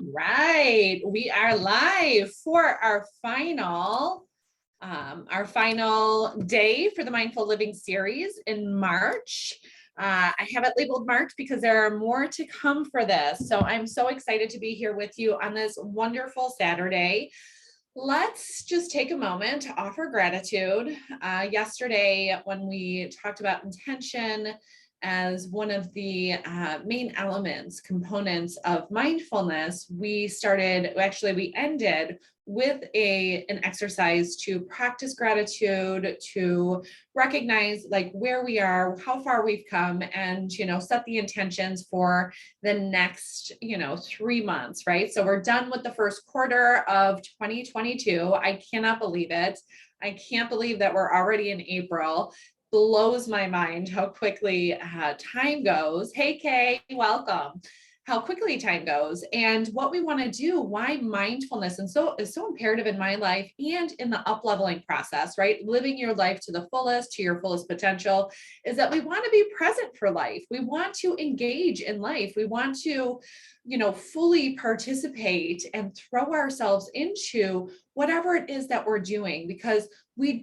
right, we are live for our final day for the Mindful Living series in March. I have it labeled March because there are more to come for this. So I'm so excited to be here with you on this wonderful Saturday. Let's just take a moment to offer gratitude. Yesterday, when we talked about intention as one of the main components of mindfulness, we ended with an exercise to practice gratitude, to recognize like where we are, how far we've come, and set the intentions for the next 3 months, right? So we're done with the first quarter of 2022. I cannot believe it. I can't believe that we're already in April. Blows my mind how quickly time goes. Hey, Kay, welcome. How quickly time goes, and what we want to do, why mindfulness is so imperative in my life and in the up-leveling process, right? Living your life to the fullest, to your fullest potential, is that we want to be present for life. We want to engage in life. We want to, fully participate and throw ourselves into whatever it is that we're doing, because we're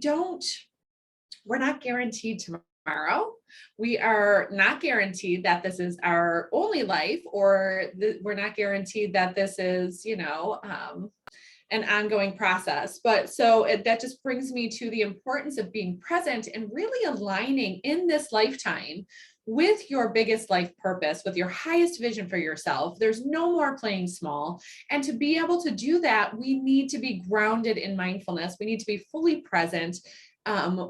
not guaranteed tomorrow. We are not guaranteed that this is our only life, or we're not guaranteed that this is, an ongoing process. But that just brings me to the importance of being present and really aligning in this lifetime with your biggest life purpose, with your highest vision for yourself. There's no more playing small. And to be able to do that, we need to be grounded in mindfulness. We need to be fully present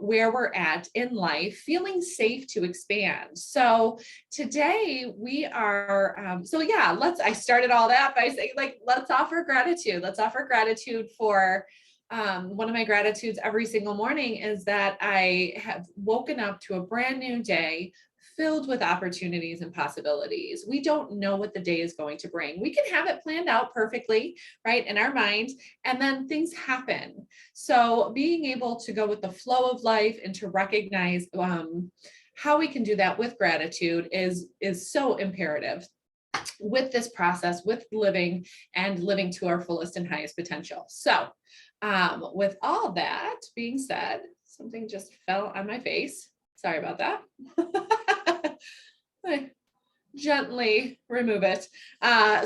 where we're at in life, feeling safe to expand. So today we are, I started all that by saying, let's offer gratitude. Let's offer gratitude for, one of my gratitudes every single morning is that I have woken up to a brand new day filled with opportunities and possibilities. We don't know what the day is going to bring. We can have it planned out perfectly, right, in our mind, and then things happen. So being able to go with the flow of life and to recognize how we can do that with gratitude is so imperative with this process, with living to our fullest and highest potential. So with all that being said, something just fell on my face. Sorry about that. I gently remove it.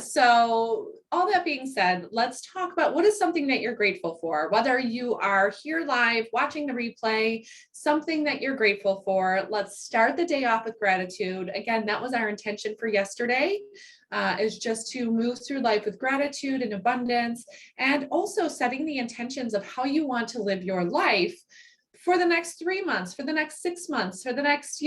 So all that being said, let's talk about what is something that you're grateful for, whether you are here live, watching the replay, something that you're grateful for. Let's start the day off with gratitude. Again, that was our intention for yesterday, is just to move through life with gratitude and abundance, and also setting the intentions of how you want to live your life for the next 3 months, for the next 6 months, for the next,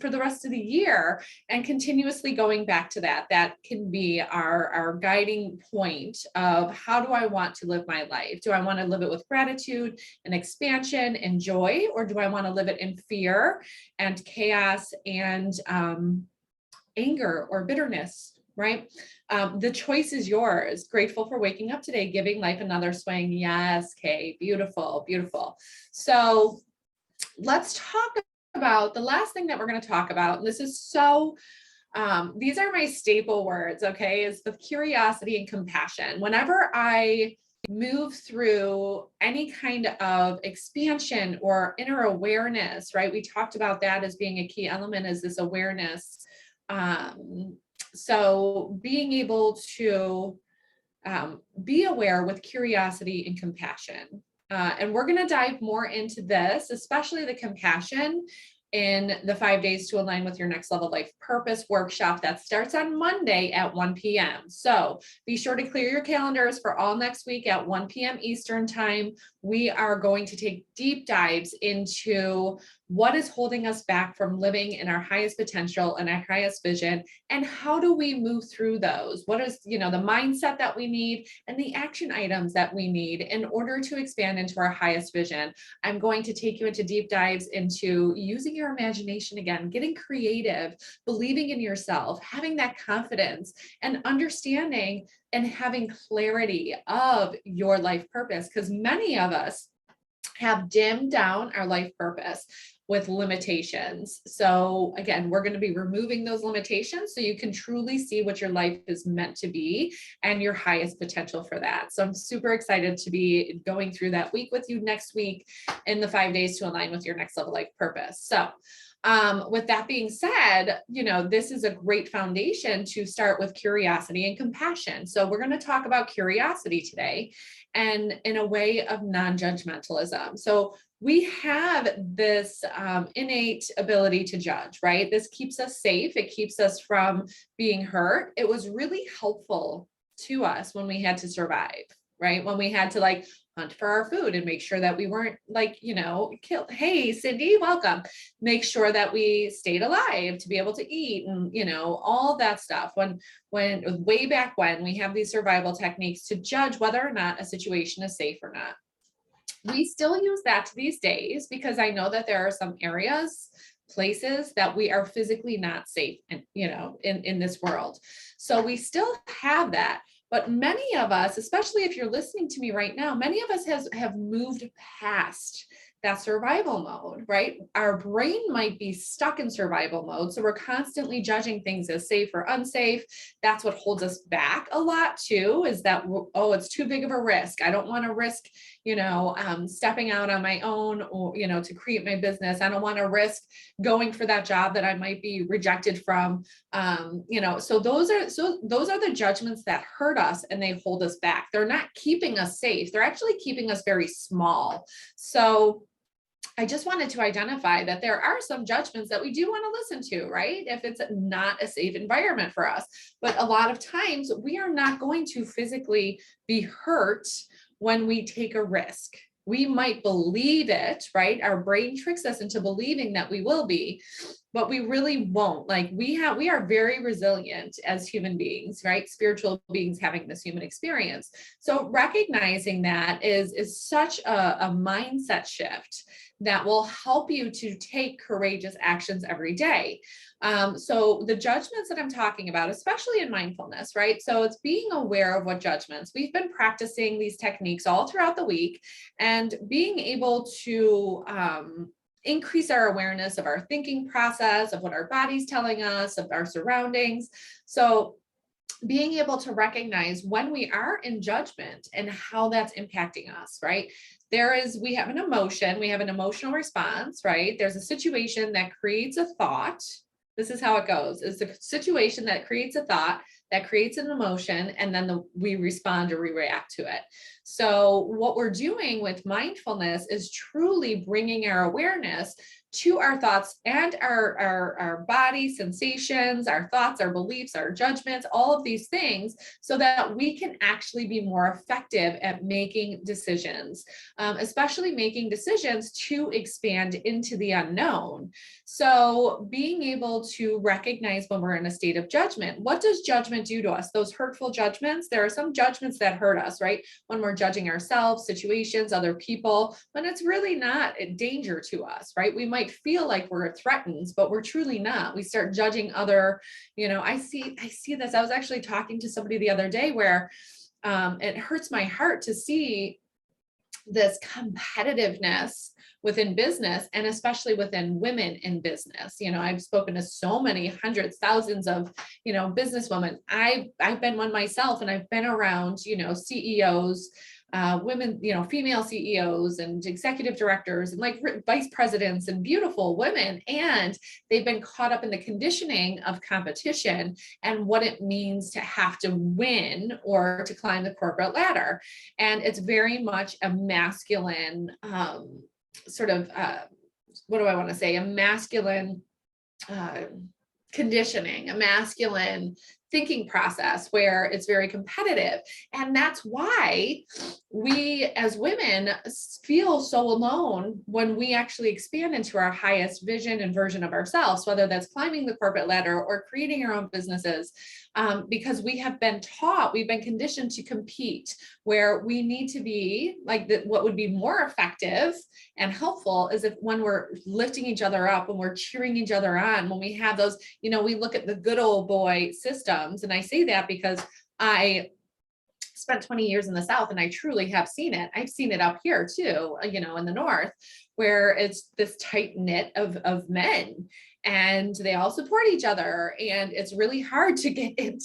for the rest of the year, and continuously going back to that. That can be our guiding point of how do I want to live my life? Do I want to live it with gratitude and expansion and joy, or do I want to live it in fear and chaos and anger or bitterness? Right? The choice is yours. Grateful for waking up today, giving life another swing. Yes, Kay, beautiful, beautiful. So let's talk about the last thing that we're going to talk about. And this is these are my staple words, okay, is with curiosity and compassion. Whenever I move through any kind of expansion or inner awareness, right? We talked about that as being a key element, is this awareness. So being able to be aware with curiosity and compassion. And we're going to dive more into this, especially the compassion, in the 5 days to align with your next level life purpose workshop that starts on Monday at 1 p.m. So be sure to clear your calendars for all next week at 1 p.m. Eastern time. We are going to take deep dives into what is holding us back from living in our highest potential and our highest vision, and how do we move through those? What is, the mindset that we need and the action items that we need in order to expand into our highest vision. I'm going to take you into deep dives into using your imagination again, getting creative, believing in yourself, having that confidence, and understanding and having clarity of your life purpose. Because many of us have dimmed down our life purpose with limitations. So again, we're going to be removing those limitations so you can truly see what your life is meant to be and your highest potential for that. So I'm super excited to be going through that week with you next week in the 5 days to align with your next level life purpose. So with that being said, this is a great foundation to start with curiosity and compassion. So we're going to talk about curiosity today and in a way of non-judgmentalism. So we have this innate ability to judge, right? This keeps us safe. It keeps us from being hurt. It was really helpful to us when we had to survive, right? When we had to hunt for our food and make sure that we weren't killed. Hey, Cindy, welcome. Make sure that we stayed alive to be able to eat and, all that stuff. When way back when we have these survival techniques to judge whether or not a situation is safe or not. We still use that to these days because I know that there are some areas, places that we are physically not safe in this world. So we still have that. But many of us, especially if you're listening to me right now, many of us have moved past that survival mode, right? Our brain might be stuck in survival mode. So we're constantly judging things as safe or unsafe. That's what holds us back a lot too, is that, oh, it's too big of a risk. I don't want to risk, stepping out on my own or, to create my business. I don't want to risk going for that job that I might be rejected from. So those are the judgments that hurt us and they hold us back. They're not keeping us safe. They're actually keeping us very small. So I just wanted to identify that there are some judgments that we do want to listen to, right? If it's not a safe environment for us. But a lot of times we are not going to physically be hurt when we take a risk. We might believe it, right? Our brain tricks us into believing that we will be, but we really won't. We are very resilient as human beings, right? Spiritual beings having this human experience. So recognizing that is such a mindset shift that will help you to take courageous actions every day. So the judgments that I'm talking about, especially in mindfulness, right? So it's being aware of what judgments. We've been practicing these techniques all throughout the week and being able to increase our awareness of our thinking process, of what our body's telling us, of our surroundings. So being able to recognize when we are in judgment and how that's impacting us, right? We have an emotion, we have an emotional response, right? There's a situation that creates a thought. This is how it goes. It's a situation that creates a thought, that creates an emotion, and then we respond or we react to it. So what we're doing with mindfulness is truly bringing our awareness to our thoughts and our body sensations, our thoughts, our beliefs, our judgments, all of these things, so that we can actually be more effective at making decisions, especially making decisions to expand into the unknown. So being able to recognize when we're in a state of judgment, what does judgment do to us? Those hurtful judgments, there are some judgments that hurt us, right? When we're judging ourselves, situations, other people, when it's really not a danger to us, right? We might feel like we're threatened, but we're truly not. We start judging other, I see this. I was actually talking to somebody the other day where it hurts my heart to see this competitiveness within business and especially within women in business. I've spoken to so many hundreds, thousands of, businesswomen. I've been one myself, and I've been around, CEOs, women, female CEOs and executive directors and vice presidents and beautiful women. And they've been caught up in the conditioning of competition and what it means to have to win or to climb the corporate ladder. And it's very much a masculine what do I want to say? A masculine conditioning, a masculine thinking process where it's very competitive. And that's why we as women feel so alone when we actually expand into our highest vision and version of ourselves, whether that's climbing the corporate ladder or creating our own businesses, because we've been conditioned to compete, where we need to be what would be more effective and helpful is when we're lifting each other up, when we're cheering each other on, when we have those, we look at the good old boy systems. And I say that because I spent 20 years in the South, and I truly have seen it. I've seen it up here too, in the North, where it's this tight knit of men, and they all support each other. And it's really hard to get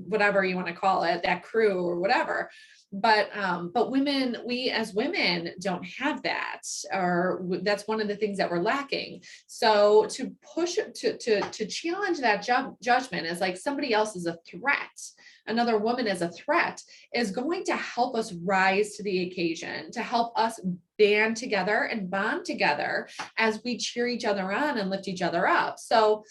whatever you want to call it, that crew or whatever. But women, we as women don't have that, or that's one of the things that we're lacking. So to push to challenge that judgment as like somebody else is a threat, another woman is a threat, is going to help us rise to the occasion, to help us band together and bond together as we cheer each other on and lift each other up. So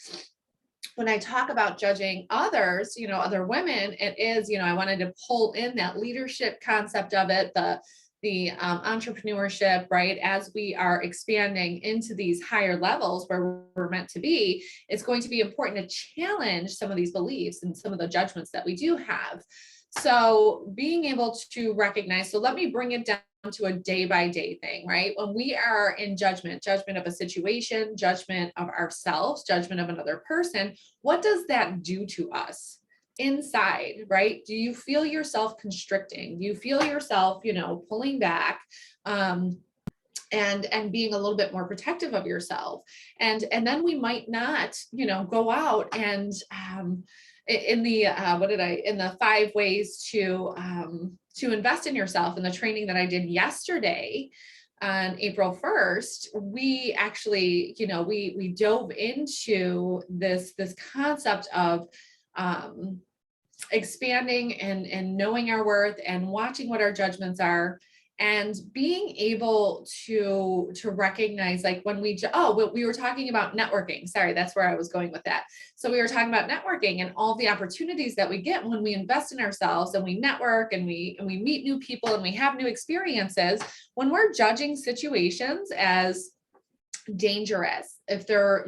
when I talk about judging others, other women, it is, I wanted to pull in that leadership concept of it, the entrepreneurship, right? As we are expanding into these higher levels where we're meant to be, it's going to be important to challenge some of these beliefs and some of the judgments that we do have. So being able to recognize, so let me bring it down to a day by day thing, right? When we are in judgment of a situation, judgment of ourselves, judgment of another person, what does that do to us inside, right? Do you feel yourself constricting? Do you feel yourself, pulling back? And being a little bit more protective of yourself. And then we might not, go out and in the 5 ways to invest in yourself, in the training that I did yesterday on April 1st, we actually, we dove into this concept of expanding and knowing our worth and watching what our judgments are, and being able to recognize, like when we were talking about networking. Sorry, that's where I was going with that. So we were talking about networking and all the opportunities that we get when we invest in ourselves and we network and we meet new people and we have new experiences. When we're judging situations as dangerous, if we're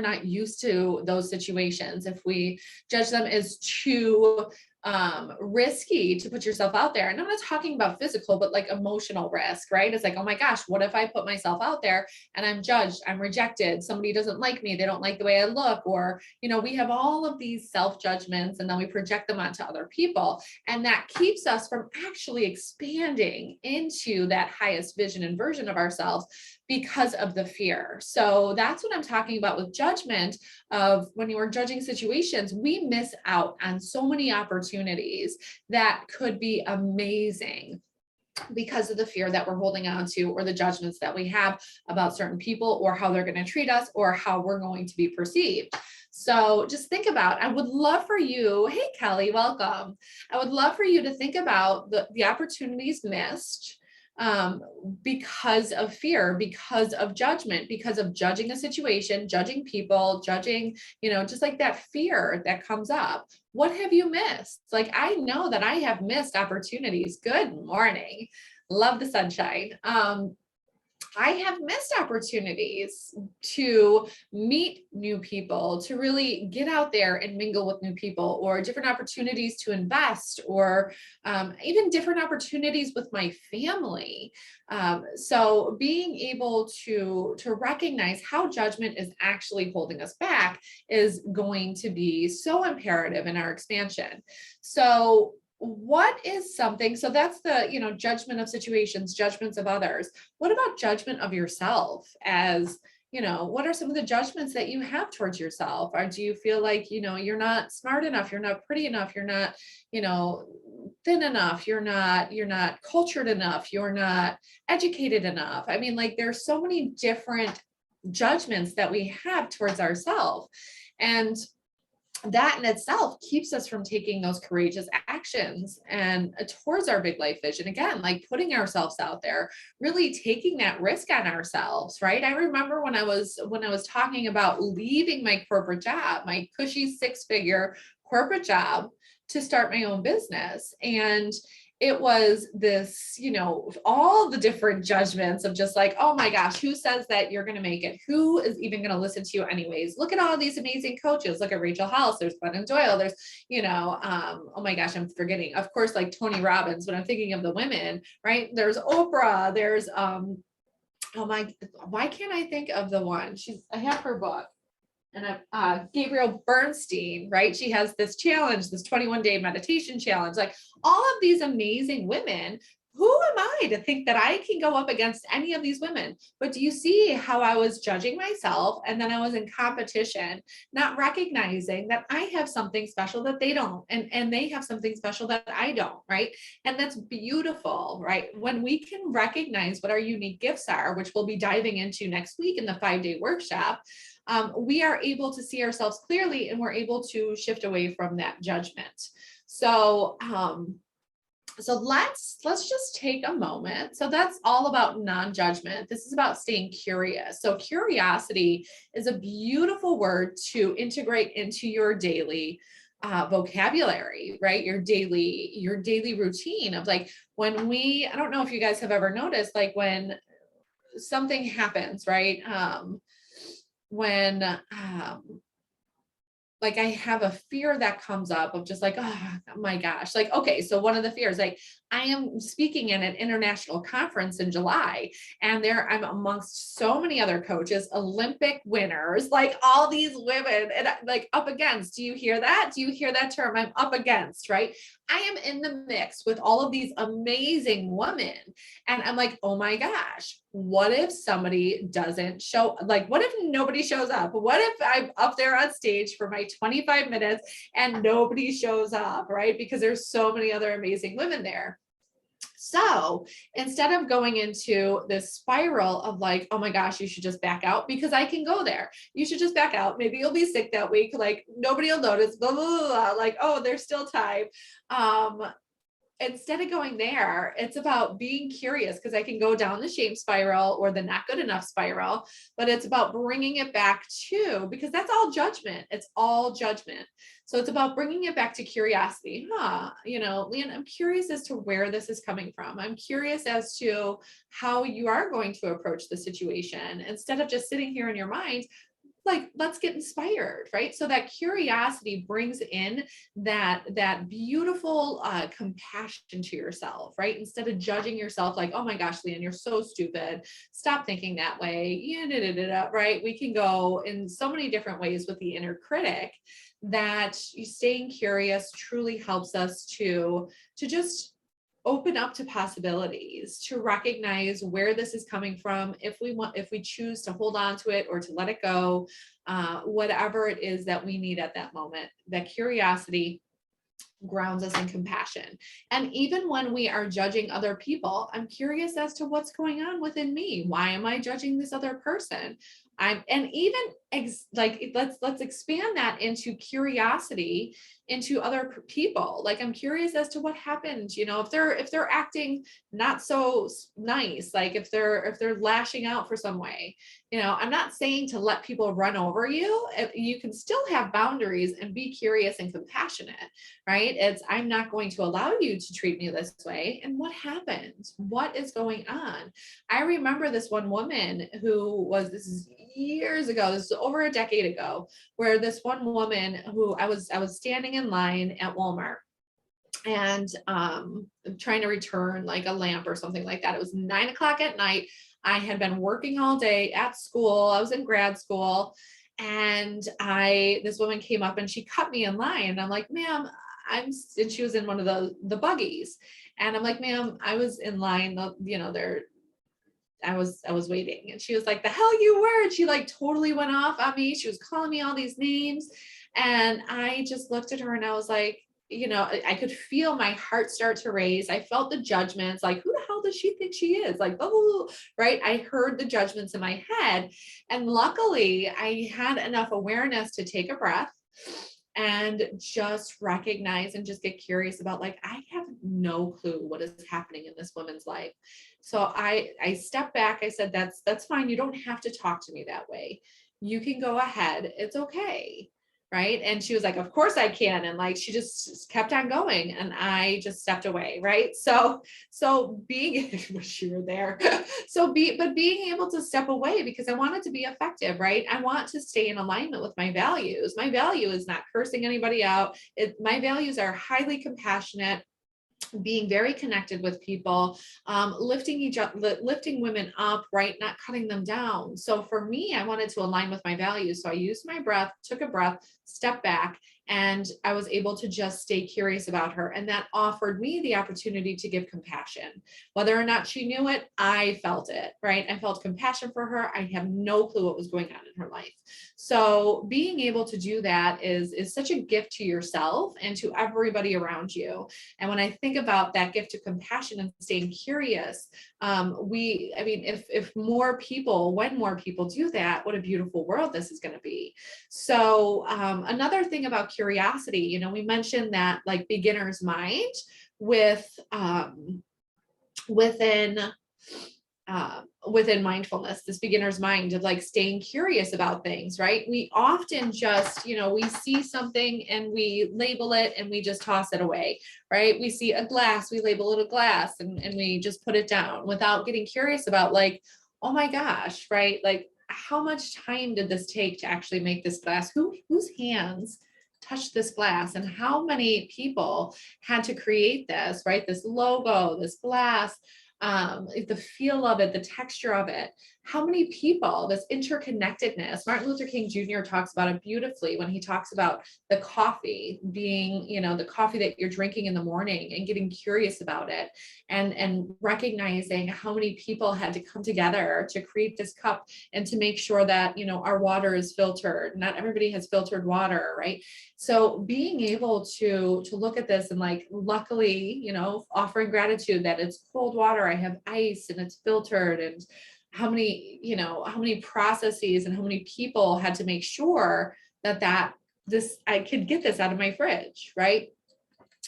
not used to those situations, if we judge them as too risky to put yourself out there. And I'm not talking about physical, but like emotional risk, right? It's like, oh my gosh, what if I put myself out there and I'm judged, I'm rejected, somebody doesn't like me, they don't like the way I look, or, we have all of these self-judgments and then we project them onto other people. And that keeps us from actually expanding into that highest vision and version of ourselves because of the fear. So that's what I'm talking about with judgment, of when you are judging situations, we miss out on so many opportunities that could be amazing because of the fear that we're holding on to, or the judgments that we have about certain people, or how they're going to treat us, or how we're going to be perceived. So just think about, I would love for you, hey Kelly, welcome. I would love for you to think about the opportunities missed because of fear, because of judgment, because of judging a situation, judging people, judging, just like that fear that comes up. What have you missed? Like, I know that I have missed opportunities. Good morning. Love the sunshine. I have missed opportunities to meet new people, to really get out there and mingle with new people, or different opportunities to invest, or even different opportunities with my family. So being able to recognize how judgment is actually holding us back is going to be so imperative in our expansion. So what is something, so that's the, judgment of situations, judgments of others. What about judgment of yourself? As, what are some of the judgments that you have towards yourself? Or do you feel like, you're not smart enough, you're not pretty enough, you're not, thin enough, you're not cultured enough, you're not educated enough? I mean, like, there's so many different judgments that we have towards ourselves. And that in itself keeps us from taking those courageous actions and towards our big life vision. Again, like putting ourselves out there, really taking that risk on ourselves, right? I remember when I was talking about leaving my corporate job, my cushy 6-figure corporate job, to start my own business. And it was this, all the different judgments of just like, oh my gosh, who says that you're going to make it? Who is even going to listen to you anyways? Look at all these amazing coaches. Look at Rachel Hollis. There's Glennon Doyle. There's, oh my gosh, I'm forgetting. Of course, like Tony Robbins, when I'm thinking of the women, right? There's Oprah. There's, why can't I think of the one? I have her book. and Gabrielle Bernstein, right? She has this challenge, this 21-day meditation challenge, like all of these amazing women. Who am I to think that I can go up against any of these women? But do you see how I was judging myself? And then I was in competition, not recognizing that I have something special that they don't, and they have something special that I don't, right? And that's beautiful, right? When we can recognize what our unique gifts are, which we'll be diving into next week in the 5-day workshop, we are able to see ourselves clearly, and we're able to shift away from that judgment. So, so let's just take a moment. So that's all about non-judgment. This is about staying curious. So curiosity is a beautiful word to integrate into your daily vocabulary, right? Your daily routine of like when I don't know if you guys have ever noticed, like when something happens, right? When like I have a fear that comes up of just like, oh my gosh, like, okay, so one of the fears, like I am speaking in an international conference in July, and I'm amongst so many other coaches, Olympic winners, like all these women, and like up against, do you hear that? Do you hear that term? I'm up against, right? I am in the mix with all of these amazing women. And I'm like, oh my gosh, what if somebody doesn't show, like, what if nobody shows up? What if I'm up there on stage for my 25 minutes and nobody shows up, right? Because there's so many other amazing women there. So instead of going into this spiral of like, oh my gosh, you should just back out, because I can go there. You should just back out. Maybe you'll be sick that week. Like nobody will notice, blah, blah, blah, blah. Like, oh, there's still time. Instead of going there, it's about being curious, because I can go down the shame spiral or the not good enough spiral, but it's about bringing it back to, because that's all judgment. It's all judgment. So it's about bringing it back to curiosity. Leanne, I'm curious as to where this is coming from. I'm curious as to how you are going to approach the situation, instead of just sitting here in your mind. Like, let's get inspired, right? So that curiosity brings in that beautiful compassion to yourself, right? Instead of judging yourself like, oh my gosh, Leanne, you're so stupid, stop thinking that way, right? We can go in so many different ways with the inner critic, that staying curious truly helps us to just open up to possibilities, to recognize where this is coming from, if we choose to hold on to it or to let it go, whatever it is that we need at that moment. That curiosity grounds us in compassion. And even when we are judging other people, I'm curious as to what's going on within me. Why am I judging this other person? Let's expand that into curiosity into other people. Like, I'm curious as to what happened, if they're acting not so nice, like if they're lashing out for some way, I'm not saying to let people run over you. You can still have boundaries and be curious and compassionate, right? I'm not going to allow you to treat me this way. And what happened? What is going on? I remember this one woman this is years ago, this is over a decade ago, where this one woman who I was standing in line at Walmart, and trying to return like a lamp or something like that. It was 9 o'clock at night. I had been working all day at school. I was in grad school, and this woman came up and she cut me in line. And I'm like, ma'am, and she was in one of the buggies. And I'm like, ma'am, I was in line, I was waiting. And she was like, the hell you were. And she like totally went off on me. She was calling me all these names. And I just looked at her and I was like, I could feel my heart start to raise. I felt the judgments, like, who the hell does she think she is? Like, oh, right. I heard the judgments in my head. And luckily I had enough awareness to take a breath and just recognize and just get curious about, like, I have no clue what is happening in this woman's life. So I stepped back. I said, that's fine. You don't have to talk to me that way. You can go ahead. It's okay. Right. And she was like, of course I can. And like, she just kept on going, and I just stepped away. Right. So being, wish you were there. But being able to step away, because I wanted to be effective. Right. I want to stay in alignment with my values. My value is not cursing anybody out. My values are highly compassionate. being very connected with people, lifting women up, right? Not cutting them down. So for me, I wanted to align with my values. So I used my breath, took a breath, stepped back, and I was able to just stay curious about her. And that offered me the opportunity to give compassion. Whether or not she knew it, I felt it, right? I felt compassion for her. I have no clue what was going on in her life. So being able to do that is such a gift to yourself and to everybody around you. And when I think about that gift of compassion and staying curious, I mean, if more people, when more people do that, what a beautiful world this is going to be. So another thing about curiosity, you know, we mentioned that like beginner's mind within within mindfulness, this beginner's mind of like staying curious about things, right? We often just, you know, we see something and we label it and we just toss it away, right? We see a glass, we label it a glass and we just put it down without getting curious about like, oh my gosh, right? Like how much time did this take to actually make this glass? Whose hands touched this glass and how many people had to create this, right? This logo, this glass, the feel of it, the texture of it, how many people, this interconnectedness. Martin Luther King Jr. talks about it beautifully when he talks about the coffee being, you know, the coffee that you're drinking in the morning and getting curious about it and recognizing how many people had to come together to create this cup and to make sure that, you know, our water is filtered. Not everybody has filtered water, right? So being able to look at this and like, luckily, you know, offering gratitude that it's cold water, I have ice and it's filtered, and how many, you know, how many processes and how many people had to make sure that this, I could get this out of my fridge, right?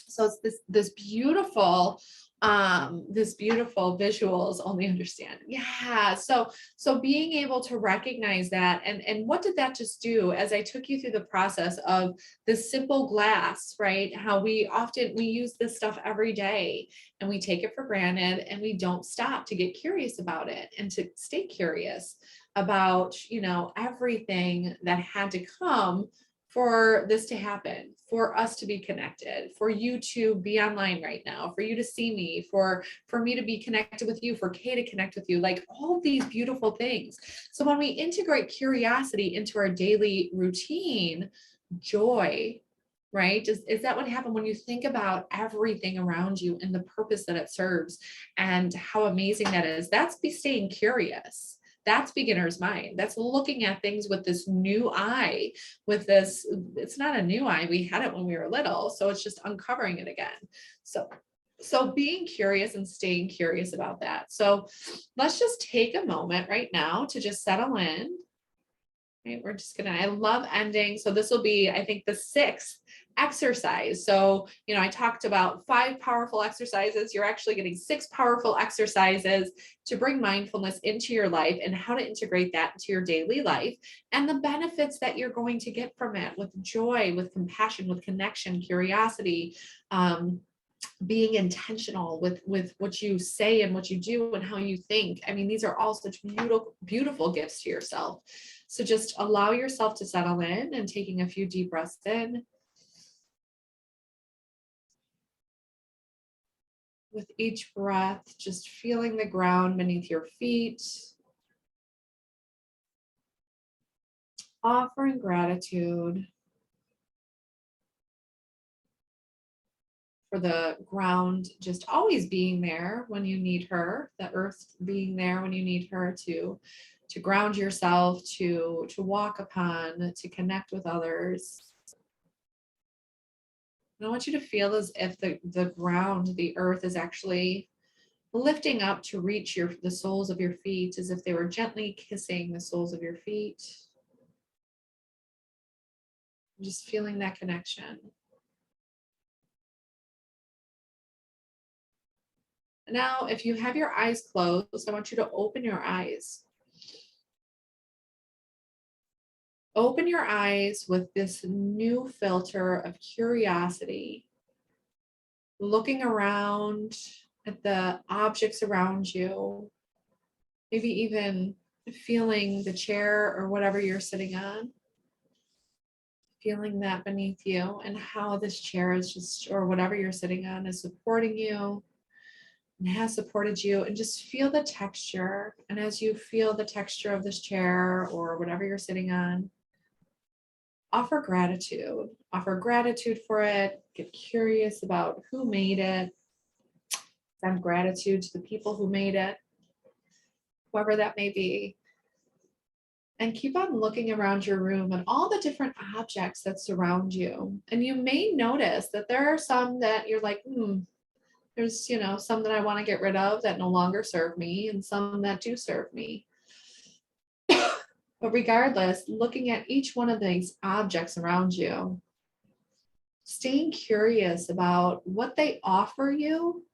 So it's this beautiful visuals only understand. Yeah. So being able to recognize that and what did that just do as I took you through the process of this simple glass, right? How we use this stuff every day and we take it for granted and we don't stop to get curious about it and to stay curious about, you know, everything that had to come for this to happen, for us to be connected, for you to be online right now, for you to see me, for me to be connected with you, for Kay to connect with you, like all these beautiful things. So when we integrate curiosity into our daily routine, joy, right? Is that what happened when you think about everything around you and the purpose that it serves and how amazing that is? That's be staying curious. That's beginner's mind. That's looking at things with this new eye, with this, it's not a new eye. We had it when we were little. So it's just uncovering it again. So being curious and staying curious about that. So let's just take a moment right now to just settle in. Right, we're just gonna, I love ending. So this will be, I think, the 6th exercise. So, you know, I talked about 5 powerful exercises. You're actually getting 6 powerful exercises to bring mindfulness into your life and how to integrate that into your daily life and the benefits that you're going to get from it with joy, with compassion, with connection, curiosity, being intentional with what you say and what you do and how you think. I mean, these are all such beautiful gifts to yourself. So just allow yourself to settle in and taking a few deep breaths in. With each breath, just feeling the ground beneath your feet. Offering gratitude for the ground just always being there when you need her, the earth being there when you need her to ground yourself, to walk upon, to connect with others. And I want you to feel as if the ground, the earth is actually lifting up to reach the soles of your feet, as if they were gently kissing the soles of your feet. Just feeling that connection. Now, if you have your eyes closed, I want you to open your eyes. Open your eyes with this new filter of curiosity, looking around at the objects around you, maybe even feeling the chair or whatever you're sitting on. Feeling that beneath you and how this chair is just, or whatever you're sitting on is supporting you and has supported you, and just feel the texture. And as you feel the texture of this chair or whatever you're sitting on, offer gratitude. Offer gratitude for it. Get curious about who made it. Send gratitude to the people who made it, whoever that may be. And keep on looking around your room and all the different objects that surround you. And you may notice that there are some that you're like, there's, some that I want to get rid of that no longer serve me, and some that do serve me. But regardless, looking at each one of these objects around you, staying curious about what they offer you,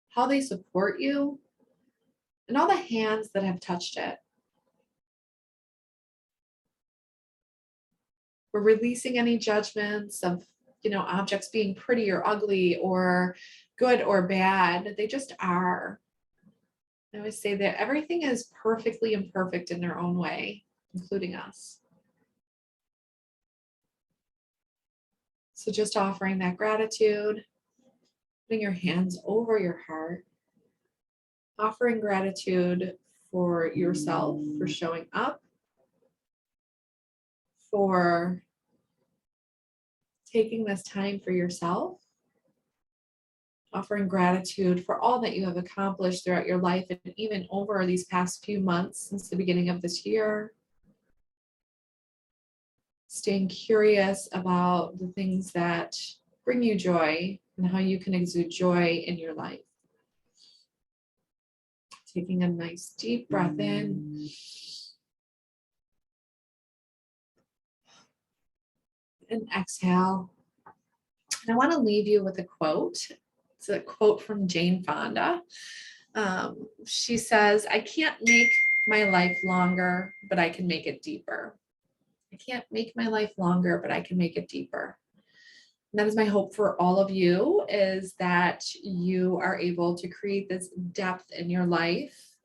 how they support you, and all the hands that have touched it. We're releasing any judgments of, objects being pretty or ugly or good or bad. They just are. I always say that everything is perfectly imperfect in their own way, including us. So just offering that gratitude, putting your hands over your heart, offering gratitude for yourself, for showing up, for taking this time for yourself, offering gratitude for all that you have accomplished throughout your life and even over these past few months since the beginning of this year. Staying curious about the things that bring you joy and how you can exude joy in your life. Taking a nice deep breath in. And exhale. And I want to leave you with a quote. It's a quote from Jane Fonda. She says, "I can't make my life longer, but I can make it deeper. I can't make my life longer, but I can make it deeper." And that is my hope for all of you, is that you are able to create this depth in your life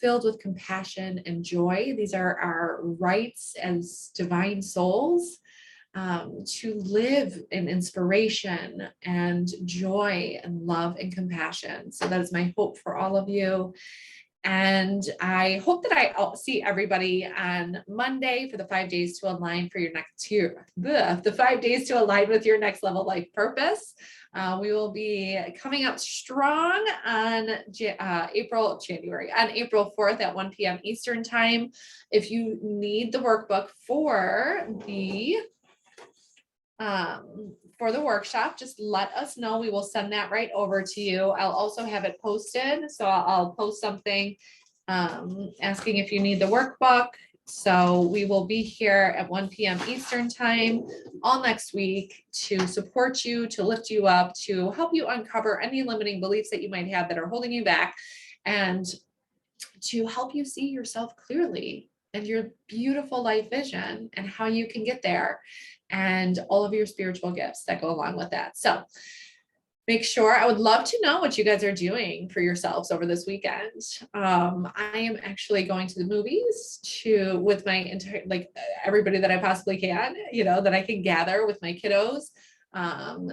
filled with compassion and joy. These are our rights as divine souls, to live in inspiration and joy and love and compassion. So that is my hope for all of you. And I hope that I'll see everybody on Monday for the 5 days to align for your next year, the 5 days to align with your next level life purpose. We will be coming out strong on April 4th at 1 p.m. Eastern time. If you need the workbook for the workshop, just let us know. We will send that right over to you. I'll also have it posted. So I'll post something asking if you need the workbook. So we will be here at 1 p.m. Eastern time all next week to support you, to lift you up, to help you uncover any limiting beliefs that you might have that are holding you back, and to help you see yourself clearly and your beautiful life vision and how you can get there, and all of your spiritual gifts that go along with that. So make sure, I would love to know what you guys are doing for yourselves over this weekend. I am actually going to the movies with my entire, everybody that I possibly can, that I can gather with my kiddos.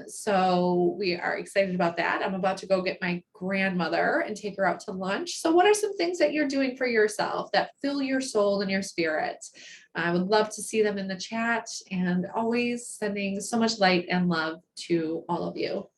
So we are excited about that. I'm about to go get my grandmother and take her out to lunch. So what are some things that you're doing for yourself that fill your soul and your spirit? I would love to see them in the chat, and always sending so much light and love to all of you.